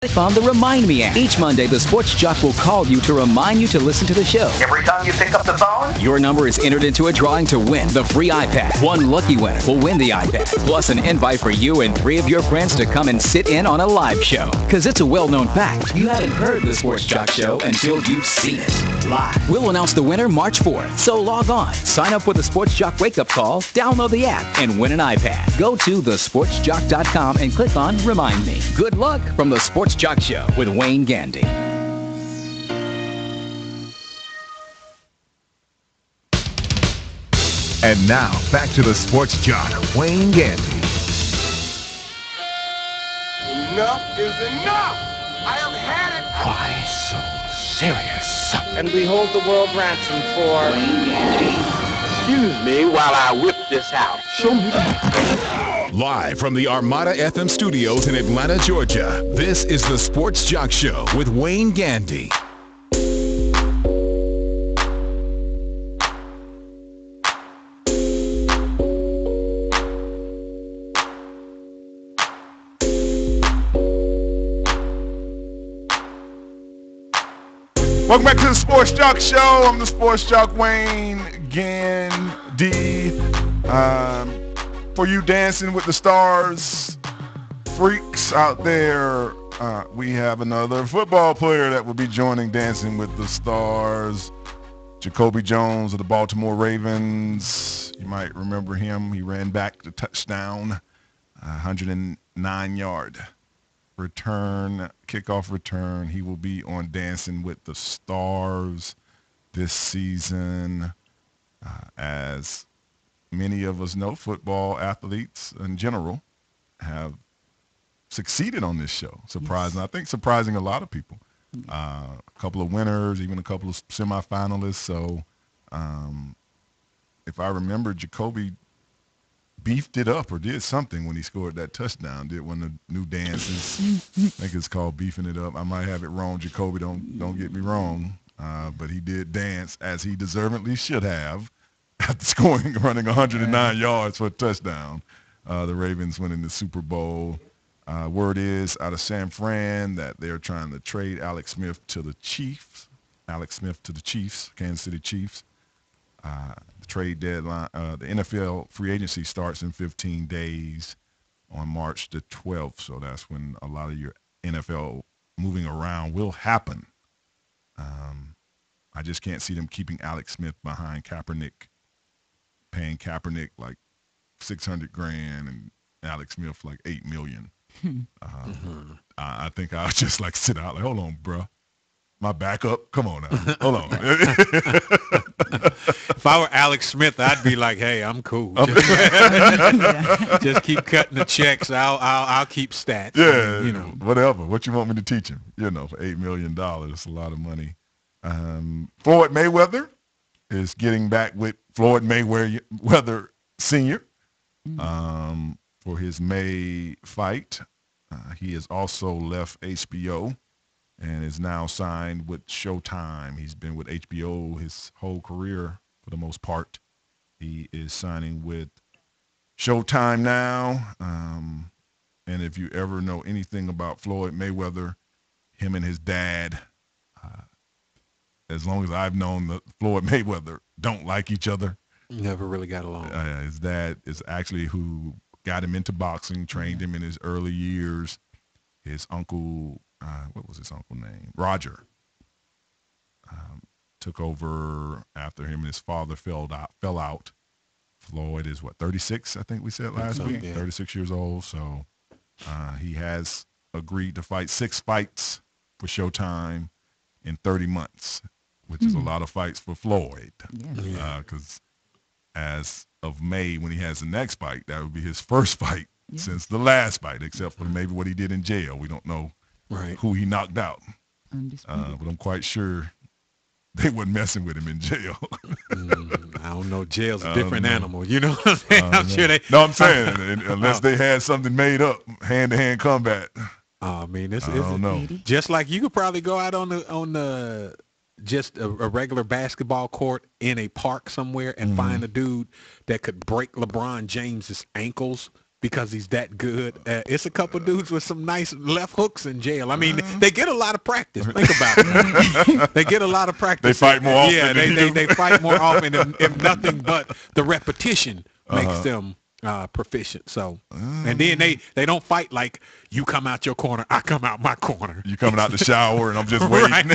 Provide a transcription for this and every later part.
On the Remind Me app. Each Monday, the Sports Jock will call you to remind you to listen to the show. Every time you pick up the phone, your number is entered into a drawing to win the free iPad. One lucky winner will win the iPad, plus an invite for you and 3 of your friends to come and sit in on a live show. Because it's a well-known fact, you haven't heard the Sports Jock Show until you've seen it live. We'll announce the winner March 4th, so log on, sign up with the Sports Jock Wake-Up Call, download the app, and win an iPad. Go to thesportsjock.com and click on Remind Me. Good luck from the Sports Jock Show with Wayne Gandy. And now, back to the Sports Jock, Wayne Gandy. Enough is enough! I have had it! Why so serious? And we hold the world ransom for... Wayne Gandy. Excuse me while I whip this out. Show me. Live from the Armada FM studios in Atlanta, Georgia, this is the Sports Jock Show with Wayne Gandy. Welcome back to the Sports Jock Show. I'm the Sports Jock Wayne Gandy. For you dancing with the stars freaks out there, we have another football player that will be joining Dancing with the Stars. Jacoby Jones of the Baltimore Ravens. You might remember him. He ran back the touchdown, 109-yard return, kickoff return. He will be on Dancing with the Stars this season. As many of us know, football athletes in general have succeeded on this show. Surprising, yes. I think surprising a lot of people. A couple of winners, even a couple of semifinalists. So if I remember, Jacoby beefed it up or did something when he scored that touchdown. Did one of the new dances. I think it's called beefing it up. I might have it wrong, Jacoby. Don't get me wrong. But he did dance as he deservedly should have after running 109 yards for a touchdown. The Ravens winning the Super Bowl. Word is out of San Fran that they're trying to trade Alex Smith to the Chiefs. Kansas City Chiefs. The trade deadline, the NFL free agency starts in 15 days on March the 12th. So that's when a lot of your NFL moving around will happen. I just can't see them keeping Alex Smith behind Kaepernick, paying Kaepernick like $600,000 and Alex Smith like $8 million. I think I'll just like sit out like, hold on, bro. My backup? Come on now. Hold on. If I were Alex Smith, I'd be like, hey, I'm cool. Just keep cutting the checks. I'll keep stats. Yeah, I mean, whatever. What you want me to teach him? For $8 million. It's a lot of money. Floyd Mayweather is getting back with Floyd Mayweather Sr. For his May fight. He has also left HBO and is now signed with Showtime. He's been with HBO his whole career for the most part. He is signing with Showtime now. And if you ever know anything about Floyd Mayweather, him and his dad, as long as I've known that Floyd Mayweather don't like each other. Never really got along. His dad is actually who got him into boxing, trained him in his early years. His uncle, what was his uncle name? Roger. Took over after him and his father fell out. Floyd is 36, I think we said last week, yeah. 36 years old. So he has agreed to fight 6 fights for Showtime in 30 months, which is a lot of fights for Floyd. Because as of May, when he has the next fight, that would be his first fight since the last fight, except for maybe what he did in jail. We don't know who he knocked out. But I'm quite sure they weren't messing with him in jail. I don't know. Jail's a different animal. You know what I'm saying? I'm sure they. No, I'm saying unless they had something made up, hand-to-hand combat. I mean, I don't know. Just like you could probably go out on the just a regular basketball court in a park somewhere and find a dude that could break LeBron James's ankles because he's that good. It's a couple dudes with some nice left hooks in jail. I mean, they get a lot of practice. Think about it. They get a lot of practice. They fight more often. Yeah, they fight more often, if nothing but the repetition makes them proficient. So, and then they don't fight like you come out your corner, I come out my corner. You coming out the shower and I'm just waiting. Right.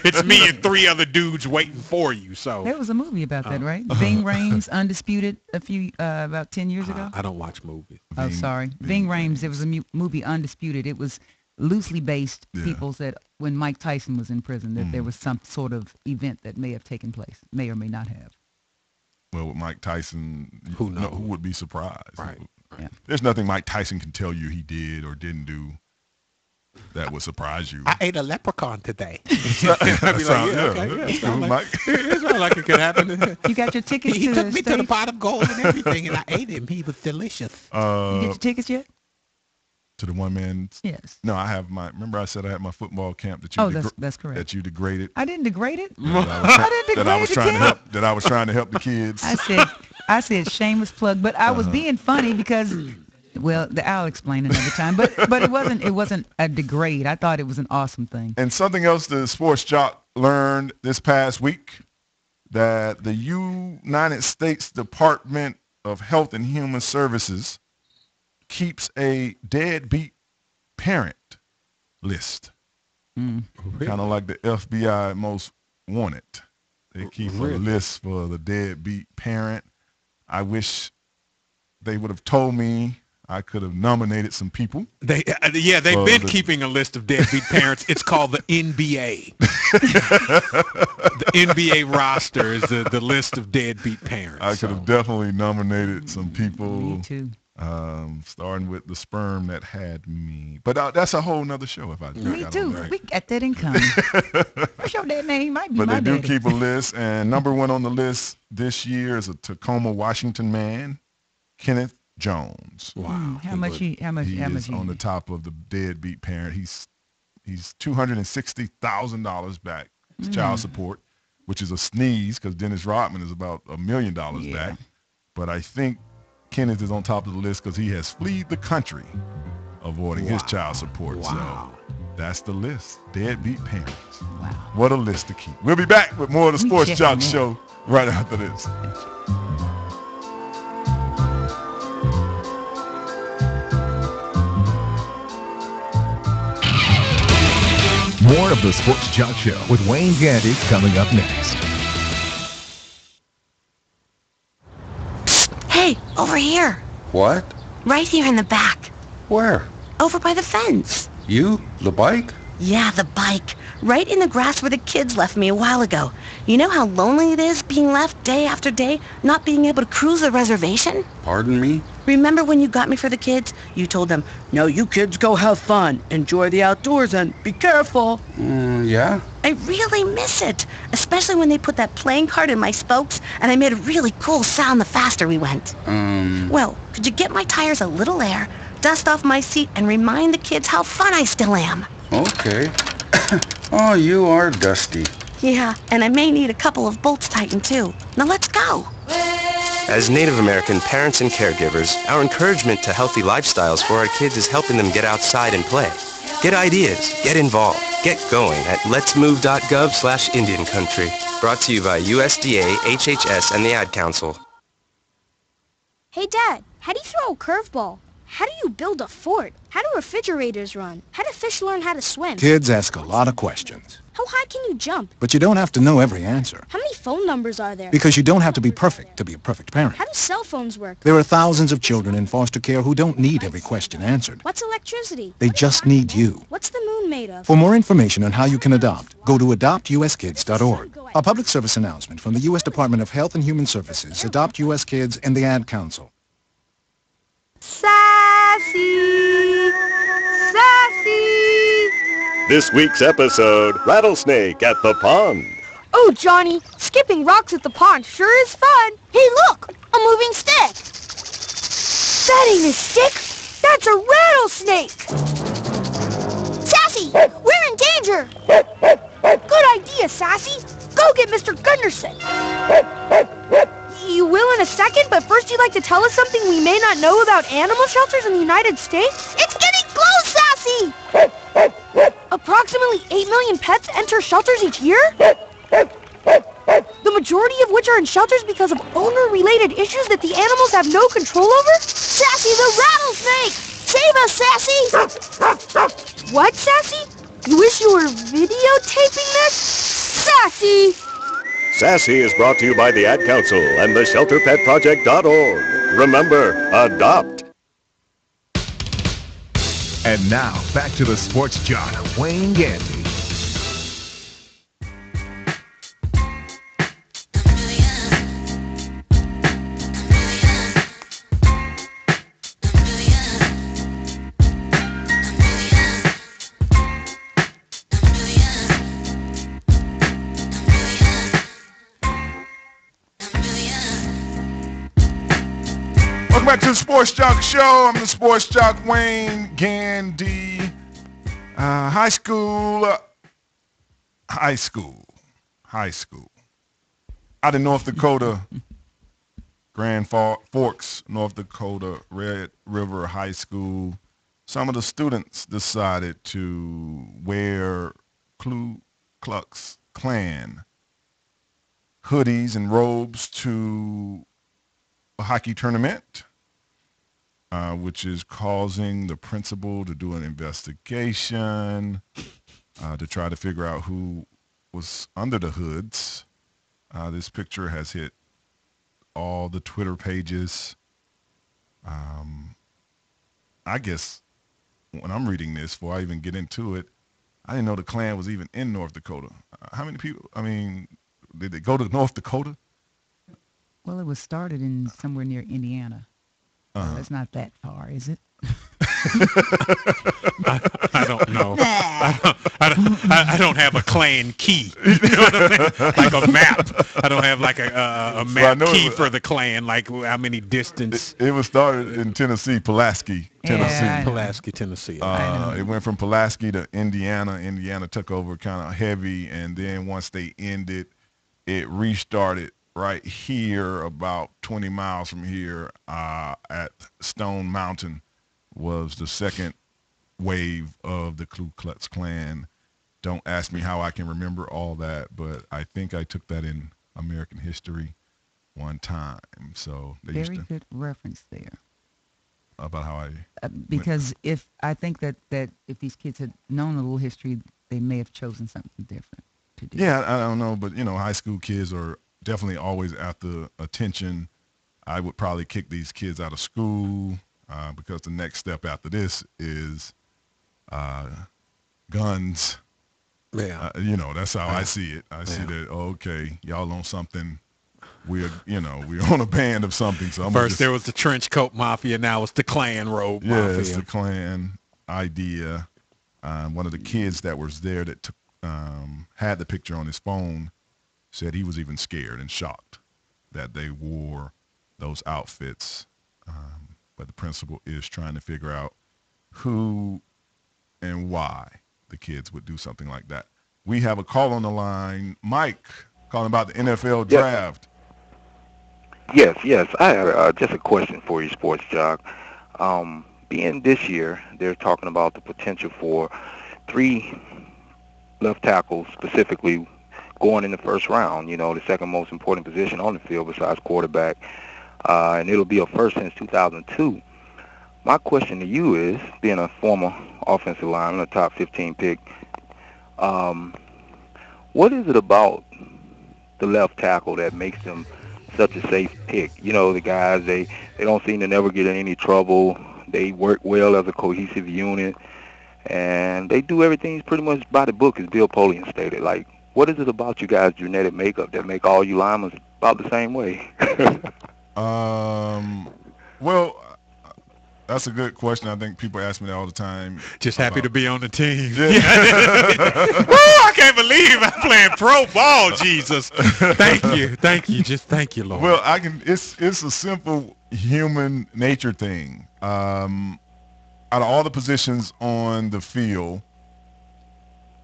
It's me and 3 other dudes waiting for you. So there was a movie about that, right? Ving Rhames, Undisputed, about 10 years ago. I don't watch movies. Oh, sorry. Ving Rhames. There was a movie, Undisputed. It was loosely based. People said when Mike Tyson was in prison that there was some sort of event that may have taken place, may or may not have. Well, with Mike Tyson, who would be surprised? Right. Yeah. There's nothing Mike Tyson can tell you he did or didn't do that would surprise you. I ate a leprechaun today. I'd be like, it sounds like it could happen. You got your tickets He to took the me to the pot of gold and everything, and I ate him. He was delicious. You get your tickets yet? To the one man? Yes. No, I have remember I said I had my football camp that you that's correct. That you degraded. I didn't degrade it. That I was trying to help the kids. I said shameless plug, but I was being funny because, well, I'll explain another time. But it wasn't a degrade. I thought it was an awesome thing. And something else the sports jock learned this past week, that the United States Department of Health and Human Services keeps a deadbeat parent list. Kind of like the FBI most wanted. They keep a list for the deadbeat parent. I wish they would have told me. I could have nominated some people. They've been keeping a list of deadbeat parents. It's called the NBA. The NBA roster is the list of deadbeat parents. I could have definitely nominated some people. Me too. Starting with the sperm that had me. But that's a whole nother show if I Me too. We got that in common. What's your dad name? Might be but my they do daddy. keep a list, and number 1 on the list this year is a Tacoma, Washington man, Kenneth Jones. Wow. How much? He is on the top of the deadbeat parent. He's $260,000 back to child support, which is a sneeze because Dennis Rodman is about $1 million back. But I think Kenneth is on top of the list because he has fled the country avoiding his child support. Wow. So that's the list. Deadbeat parents. Wow. What a list to keep. We'll be back with more of the Sports Jock Show right after this. More of the Sports Jock Show with Wayne Gandy coming up next. Hey, over here. What? Right here in the back. Where? Over by the fence. You? The bike? Yeah, the bike. Right in the grass where the kids left me a while ago. You know how lonely it is being left day after day, not being able to cruise the reservation? Pardon me? Remember when you got me for the kids? You told them, no, you kids go have fun, enjoy the outdoors, and be careful. Yeah? I really miss it, especially when they put that playing card in my spokes, and I made a really cool sound the faster we went. Well, could you get my tires a little air, dust off my seat, and remind the kids how fun I still am? Okay. Oh, you are dusty. Yeah, and I may need a couple of bolts tightened too. Now let's go. As Native American parents and caregivers, our encouragement to healthy lifestyles for our kids is helping them get outside and play. Get ideas, get involved, get going at letsmove.gov/Indian Country. Brought to you by USDA, HHS, and the Ad Council. Hey, Dad, how do you throw a curveball? How do you build a fort? How do refrigerators run? How do fish learn how to swim? Kids ask a lot of questions. How high can you jump? But you don't have to know every answer. How many phone numbers are there? Because you don't have to be perfect to be a perfect parent. How do cell phones work? There are thousands of children in foster care who don't need every question answered. What's electricity? They just need you. What's the moon made of? For more information on how you can adopt, go to adoptuskids.org. A public service announcement from the U.S. Department of Health and Human Services, Adopt U.S. Kids, and the Ad Council. Sassy! Sassy! This week's episode, Rattlesnake at the Pond. Oh, Johnny, skipping rocks at the pond sure is fun. Hey, look, a moving stick. That ain't a stick. That's a rattlesnake. Sassy, we're in danger. Good idea, Sassy. Go get Mr. Gunderson. You willing to second, but first you'd like to tell us something we may not know about animal shelters in the United States? It's getting close, Sassy! Approximately 8 million pets enter shelters each year? The majority of which are in shelters because of owner-related issues that the animals have no control over? Sassy, the rattlesnake! Save us, Sassy! What, Sassy? You wish you were videotaping this? Sassy! Sassy is brought to you by the Ad Council and the ShelterPetProject.org. Remember, adopt. And now, back to the sports jock, Wayne Gandy. Welcome back to the Sports Jock Show. I'm the Sports Jock, Wayne Gandy. High school. Out in North Dakota, Grand Forks, North Dakota, Red River High School. Some of the students decided to wear Ku Klux Klan hoodies and robes to a hockey tournament, which is causing the principal to do an investigation to try to figure out who was under the hoods. This picture has hit all the Twitter pages. I guess when I'm reading this, before I even get into it, I didn't know the Klan was even in North Dakota. How many people, did they go to North Dakota? Well, it was started in somewhere near Indiana. It's not that far, is it? I don't know. I don't have a Klan key. You know what I mean? Like a map. I don't have like a map key for the Klan. Like how many distance? It was started in Tennessee, Pulaski, Tennessee. Yeah, Pulaski, Tennessee. It went from Pulaski to Indiana. Indiana took over kind of heavy, and then once they ended, it restarted right here, about 20 miles from here, at Stone Mountain, was the second wave of the Ku Klux Klan. Don't ask me how I can remember all that, but I think I took that in American history one time. So they very good reference there. About how I because if I think that if these kids had known a little history, they may have chosen something different to do. Yeah, I don't know, but high school kids are definitely always after attention. I would probably kick these kids out of school because the next step after this is guns. Yeah. That's how I see it. I see that, okay, y'all on something. We're on a band of something. So First there was the trench coat mafia, now it's the Klan robe mafia. Yeah, it's the Klan idea. One of the kids that was there that took, had the picture on his phone said he was even scared and shocked that they wore those outfits. But the principal is trying to figure out who and why the kids would do something like that. We have a call on the line. Mike, calling about the NFL draft. Yes. I have just a question for you, Sports Jock. Being this year, they're talking about the potential for 3 left tackles specifically going in the first round, the second most important position on the field besides quarterback. And it'll be a first since 2002. My question to you is, being a former offensive lineman, a top 15 pick, what is it about the left tackle that makes them such a safe pick? The guys, they don't seem to never get in any trouble. They work well as a cohesive unit, and they do everything pretty much by the book, as Bill Polian stated. Like, what is it about you guys' genetic makeup that make all you linemen about the same way? Well, that's a good question. I think people ask me that all the time. Just happy to be on the team. Yeah. Woo, I can't believe I'm playing pro ball, Jesus. Thank you. Just thank you, Lord. Well, it's a simple human nature thing. Out of all the positions on the field,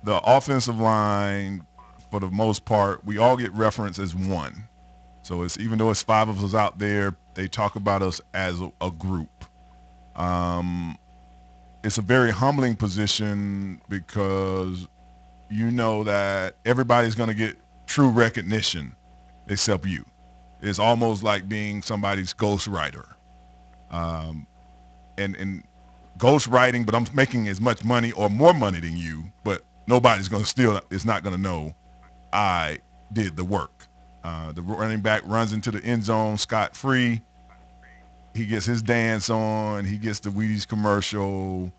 the offensive line, for the most part, we all get referenced as one. So it's even though it's 5 of us out there, they talk about us as a group. It's a very humbling position because you know that everybody's going to get true recognition except you. It's almost like being somebody's ghostwriter. And ghostwriting, but I'm making as much money or more money than you, but nobody's going to is not going to know I did the work. The running back runs into the end zone scot-free. He gets his dance on. He gets the Wheaties commercial.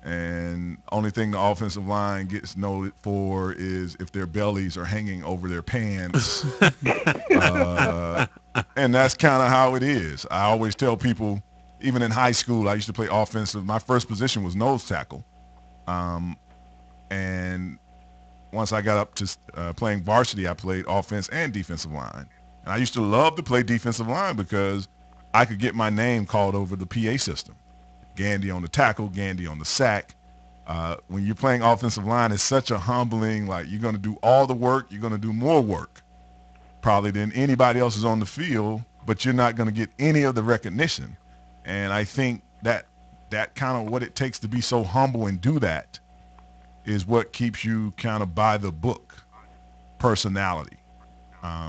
And only thing the offensive line gets noted for is if their bellies are hanging over their pants. And that's kind of how it is. I always tell people, even in high school, I used to play offensive. My first position was nose tackle. And once I got up to playing varsity, I played offense and defensive line. And I used to love to play defensive line because I could get my name called over the PA system. Gandy on the tackle, Gandy on the sack. When you're playing offensive line, it's such a humbling, like you're going to do all the work, you're going to do more work probably than anybody else is on the field, but you're not going to get any of the recognition. And I think that kind of what it takes to be so humble and do that is what keeps you kind of by the book personality,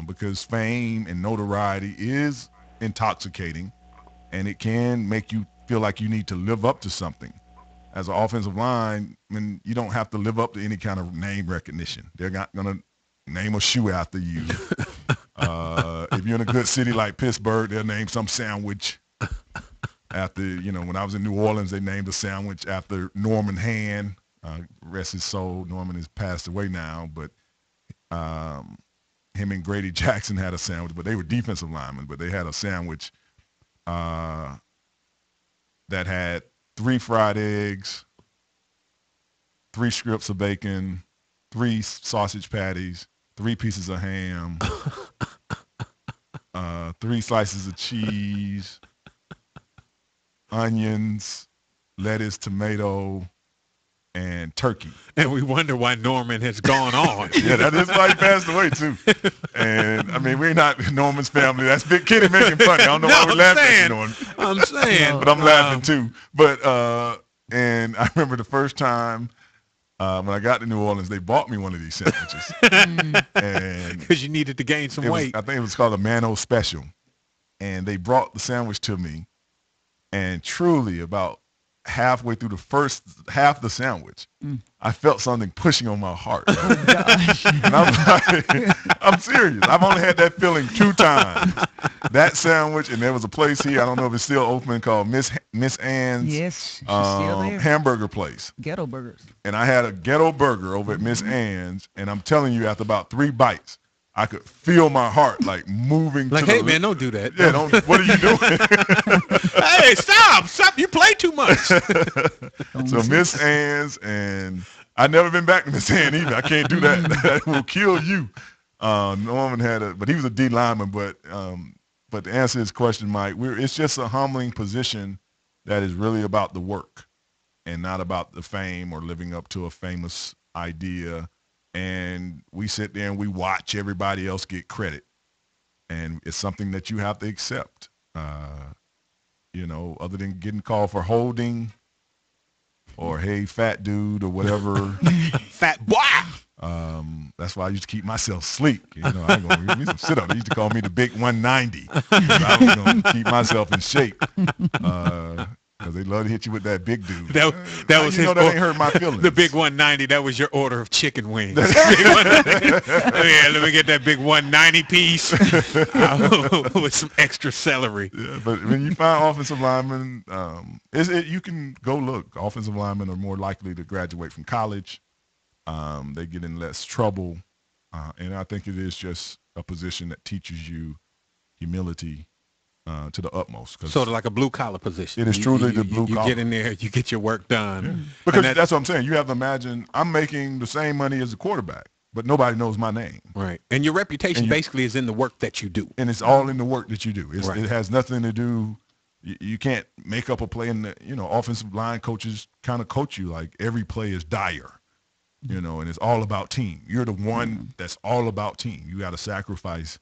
because fame and notoriety is intoxicating, and it can make you feel like you need to live up to something. As an offensive line, I mean, you don't have to live up to any kind of name recognition. They're not going to name a shoe after you. If you're in a good city like Pittsburgh, they'll name some sandwich after, when I was in New Orleans, they named a sandwich after Norman Hand. Rest his soul. Norman has passed away now, but him and Grady Jackson had a sandwich, but they were defensive linemen, but they had a sandwich that had 3 fried eggs, 3 strips of bacon, 3 sausage patties, 3 pieces of ham, 3 slices of cheese, onions, lettuce, tomato, and turkey. And we wonder why Norman has gone on. Yeah, that is why he passed away too. And I mean, we're not Norman's family. That's Big Kitty making funny. I don't know why we're laughing at Norman. I'm saying. But I'm laughing too. But and I remember the first time when I got to New Orleans, they bought me one of these sandwiches. And because you needed to gain some weight. I think it was called a Mano Special. And they brought the sandwich to me. And truly about halfway through the first half of the sandwich, I felt something pushing on my heart. Oh, gosh. And I'm serious. I've only had that feeling 2 times. That sandwich, and there was a place here, I don't know if it's still open, called Miss Ann's. Yes, she's still there. Hamburger place. Ghetto burgers. And I had a ghetto burger over at Miss Ann's, and I'm telling you, after about 3 bites, I could feel my heart like moving. Like, hey man, don't do that. Yeah, don't. What are you doing? Hey, stop! You play too much. So Miss Ann's, and I've never been back to Miss Ann either. I can't do that. That will kill you. Norman but he was a D lineman. But to answer his question, Mike, it's just a humbling position that is really about the work and not about the fame or living up to a famous idea. And we sit there and we watch everybody else get credit. And it's something that you have to accept, other than getting called for holding or, hey, fat dude or whatever. Fat boy. That's why I used to keep myself sleek. I ain't going to give me some sit-up. They used to call me the big 190. I was going to keep myself in shape. Because they love to hit you with that big dude. That was his. That ain't hurt my feelings. The big 190. That was your order of chicken wings. Let me get that big 190 piece with some extra celery. Yeah, but when you find offensive linemen, you can go look. Offensive linemen are more likely to graduate from college. They get in less trouble, and I think it is just a position that teaches you humility. To the utmost. Sort of like a blue-collar position. It is truly the blue-collar. You get in there, you get your work done. Yeah. Because that's what I'm saying. You have to imagine I'm making the same money as a quarterback, but nobody knows my name. Right. And your reputation basically is in the work that you do. And it's all in the work that you do. Right. It has nothing to do. You can't make up a play. And offensive line coaches kind of coach you like every play is dire, and it's all about team. You're the one that's all about team. You got to sacrifice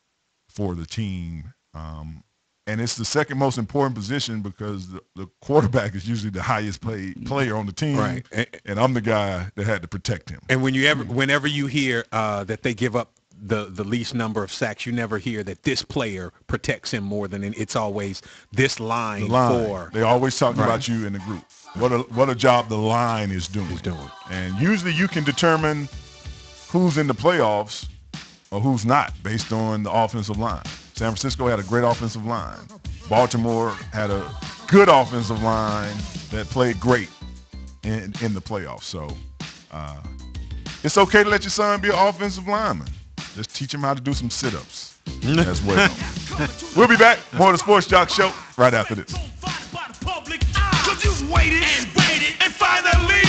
for the team. And it's the second most important position because the quarterback is usually the highest paid player on the team. Right. And I'm the guy that had to protect him. And whenever you hear that they give up the least number of sacks, you never hear that this player protects him more than it's always this line. For. They always talk about you in the group. What a job the line is doing. And usually you can determine who's in the playoffs or who's not based on the offensive line. San Francisco had a great offensive line. Baltimore had a good offensive line that played great in the playoffs. So it's okay to let your son be an offensive lineman. Just teach him how to do some sit-ups as well. We'll be back. More of the Sports Jock Show right after this. And finally,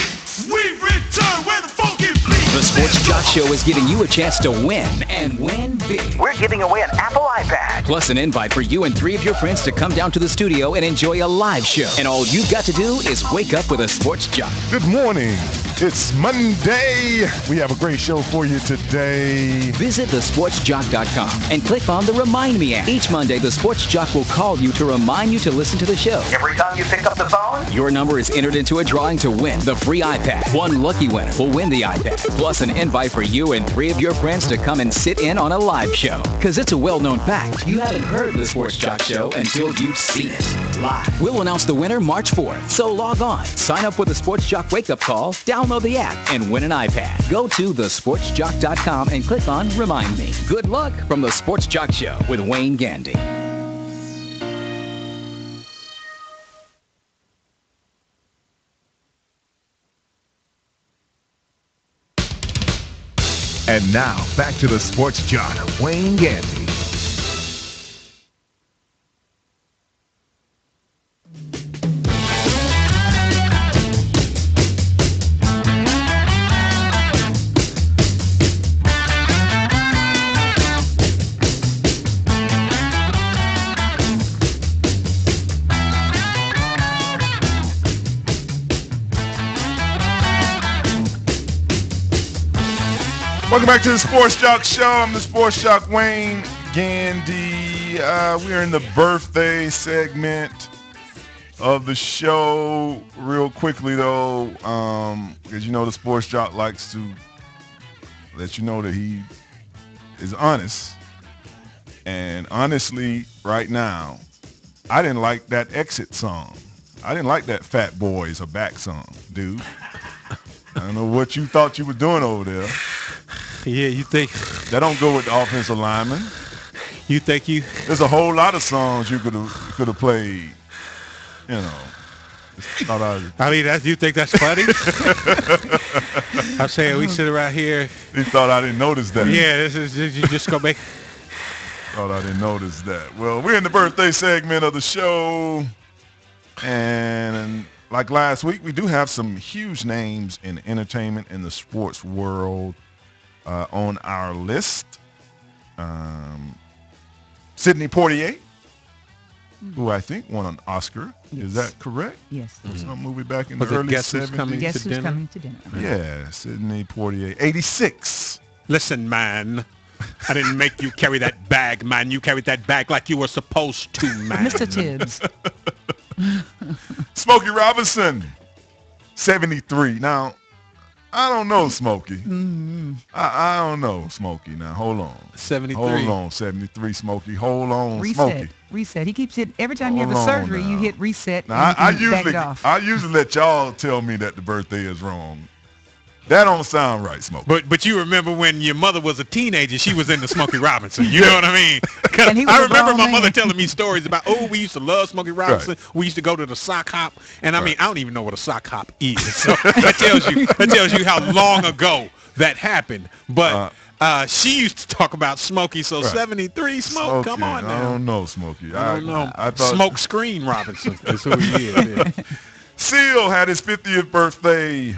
we return where the funky bleed. The Sports Jock Show is giving you a chance to win and win big. We're giving away an Apple iPad. Plus an invite for you and 3 of your friends to come down to the studio and enjoy a live show. And all you've got to do is wake up with a Sports Jock. Good morning. It's Monday. We have a great show for you today. Visit thesportsjock.com and click on the Remind Me app. Each Monday, the Sports Jock will call you to remind you to listen to the show. Every time you pick up the phone, your number is entered into a drawing to win the free iPad. One lucky winner will win the iPad. Plus an invite for you and 3 of your friends to come and sit in on a live show. Because it's a well-known fact, you haven't heard the Sports Jock Show until you've seen it live. We'll announce the winner March 4th, so log on, sign up with the Sports Jock wake-up call, download the app, and win an iPad. Go to thesportsjock.com and click on Remind Me. Good luck from the Sports Jock Show with Wayne Gandy. And now, back to the Sports Jock, Wayne Gandy. Welcome back to the Sports Jock Show. I'm the Sports Jock, Wayne Gandy. We are in the birthday segment of the show. Real quickly, though, because you know the Sports Jock likes to let you know that he is honest. And honestly, right now, I didn't like that Exit song. I didn't like that Fat Boys Are Back song, dude. I don't know what you thought you were doing over there. Yeah, you think that don't go with the offensive lineman? You think there's a whole lot of songs you could have played. You know. You think that's funny? I'm saying we sit around here. You thought I didn't notice that? Yeah, you just gonna make. Thought I didn't notice that. Well, we're in the birthday segment of the show, and like last week, we do have some huge names in entertainment in the sports world on our list. Sidney Poitier, who I think won an Oscar. Yes. Is that correct? Yes. Some movie back in the early 70s. Guess Who's Coming to Dinner. Yeah, Sidney Poitier, 86. Listen, man. I didn't make you carry that bag, man. You carried that bag like you were supposed to, man. Mr. Tibbs. Smokey Robinson, 73. Now, I don't know Smokey. Mm-hmm. I don't know Smokey. Now, hold on. 73. Hold on, 73 Smokey. Hold on, reset. Smokey. Reset. He keeps it every time you have a surgery. You hit reset. Now, I usually let y'all tell me that the birthday is wrong. That don't sound right, Smokey. But you remember when your mother was a teenager, she was into Smokey Robinson. You know what I mean? And I remember my mother telling me stories about, we used to love Smokey Robinson. Right. We used to go to the sock hop. And I mean, I don't even know what a sock hop is. So that tells you how long ago that happened. But she used to talk about Smokey. So 73, Smokey, come on now. I don't know Smokey. I don't know. I thought Smoke Screen Robinson is who he is. Yeah. Seal had his 50th birthday.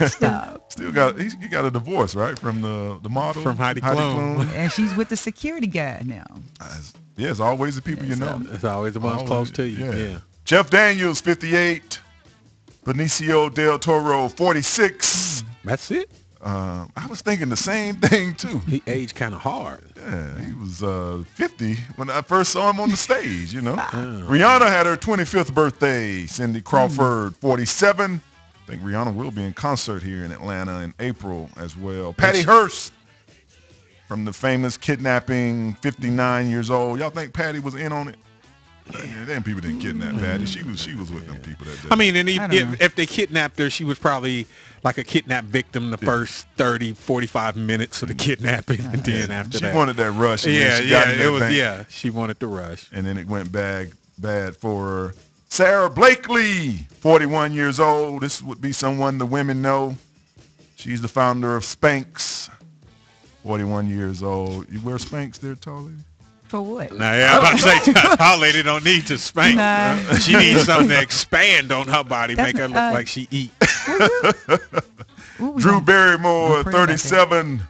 Stop. Still got he got a divorce, right, from the model from Heidi Klum, and she's with the security guy now. Yeah, it's always the people you know. It's always the ones close to you. Yeah. Jeff Daniels, 58. Benicio del Toro, 46. That's it. I was thinking the same thing, too. He aged kind of hard. Yeah, he was 50 when I first saw him on the stage, you know. Rihanna had her 25th birthday. Cindy Crawford, 47. I think Rihanna will be in concert here in Atlanta in April as well. Patty Hearst from the famous kidnapping, 59 years old. Y'all think Patty was in on it? Yeah, them people didn't kidnap Patty. She was with them people that day. I mean, and if they kidnapped her, she was probably like a kidnapped victim the first 30, 45 minutes of the kidnapping, and then after that. She wanted that rush. She wanted the rush. And then it went bad for her. Sarah Blakely, 41 years old. This would be someone the women know. She's the founder of Spanx, 41 years old. You wear Spanx there, tall lady? For what? Nah, yeah, I'm about to say, tall lady don't need to spank. Nah. She needs something to expand on her body, make her look like she eat. Drew Barrymore, 37.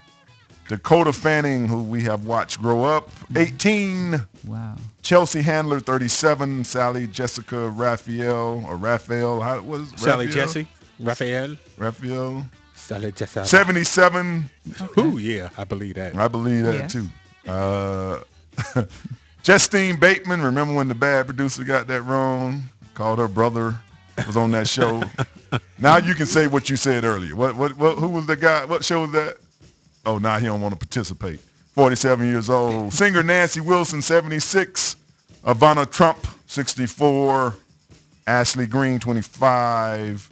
Dakota Fanning, who we have watched grow up, 18. Wow. Chelsea Handler, 37. Sally Jessica Raphael. What is Sally Jesse? Raphael. Sally Jessica. 77. Okay. Ooh, yeah, I believe that. I believe that, too. Justine Bateman, remember when the bad producer got that wrong? Called her brother, was on that show. Now you can say what you said earlier. Who was the guy? What show was that? Oh, now he don't want to participate. 47 years old. Singer Nancy Wilson, 76. Ivana Trump, 64. Ashley Green, 25.